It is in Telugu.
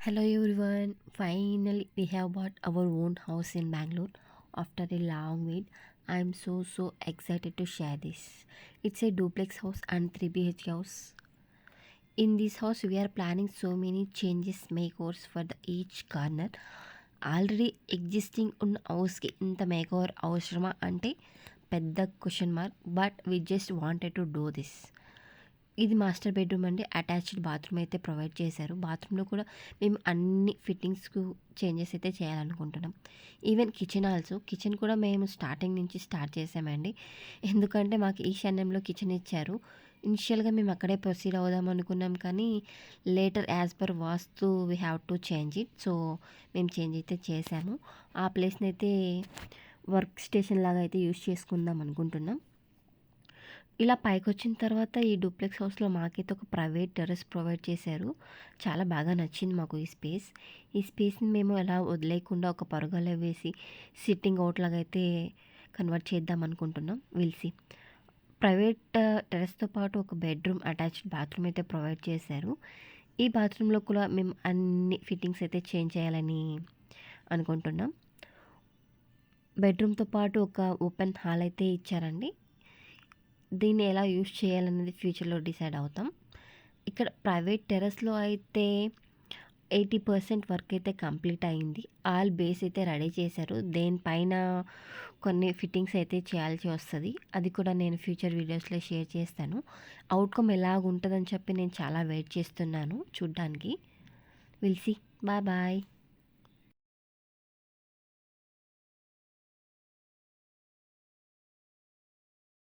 Hello everyone. Finally, we have bought our own house in Bangalore after a long wait. I'm so excited to share this. It's a duplex house and 3 BHK house. In this house, we are planning so many changes, makeovers for the each corner. Already existing ఉన్న హౌస్కి ఇంత మేకోవర్ అవసరమా అంటే పెద్ద question mark. But we just wanted to do this. ఇది మాస్టర్ బెడ్రూమ్ అండి. అటాచ్డ్ బాత్రూమ్ అయితే ప్రొవైడ్ చేశారు. బాత్రూంలో కూడా మేము అన్ని ఫిట్టింగ్స్కు చేంజెస్ అయితే చేయాలనుకుంటున్నాం. Even kitchen also. కిచెన్ కూడా మేము స్టార్టింగ్ నుంచి స్టార్ట్ చేసామండి. ఎందుకంటే మాకు ఈశాన్యంలో కిచెన్ ఇచ్చారు. ఇనిషియల్గా మేము అక్కడే ప్రొసీడ్ అవుదాం అనుకున్నాం, కానీ later as per vastu we have to change it. So మేము చేంజ్ అయితే చేసాము. ఆ ప్లేస్ని అయితే వర్క్ స్టేషన్ లాగా అయితే యూజ్ చేసుకుందాం అనుకుంటున్నాం. ఇలా పైకొచ్చిన తర్వాత ఈ డూప్లెక్స్ హౌస్లో మాకైతే ఒక ప్రైవేట్ టెర్రస్ ప్రొవైడ్ చేశారు. చాలా బాగా నచ్చింది మాకు ఈ స్పేస్. ఈ స్పేస్ని మేము ఎలా వదిలేయకుండా ఒక పరుగలో వేసి సిట్టింగ్ అవుట్ లాగా అయితే కన్వర్ట్ చేద్దాం అనుకుంటున్నాం. విల్సి ప్రైవేట్ టెర్రస్తో పాటు ఒక బెడ్రూమ్, అటాచ్డ్ బాత్రూమ్ అయితే ప్రొవైడ్ చేశారు. ఈ బాత్రూంలో కూడా మేము అన్ని ఫిట్టింగ్స్ అయితే చేంజ్ చేయాలని అనుకుంటున్నాం. బెడ్రూమ్తో పాటు ఒక ఓపెన్ హాల్ అయితే ఇచ్చారండి. దీన్ని ఎలా యూజ్ చేయాలనేది ఫ్యూచర్లో డిసైడ్ అవుతాం. ఇక్కడ ప్రైవేట్ టెర్రస్లో అయితే 80% వర్క్ అయితే కంప్లీట్ అయింది. ఆల్ బేస్ అయితే రెడీ చేశారు. దేనిపైన కొన్ని ఫిట్టింగ్స్ అయితే చేయాల్సి వస్తుంది. అది కూడా నేను ఫ్యూచర్ వీడియోస్లో షేర్ చేస్తాను. అవుట్కమ్ ఎలాగుంటుందని చెప్పి నేను చాలా వెయిట్ చేస్తున్నాను చూడ్డానికి. Will see. బాయ్.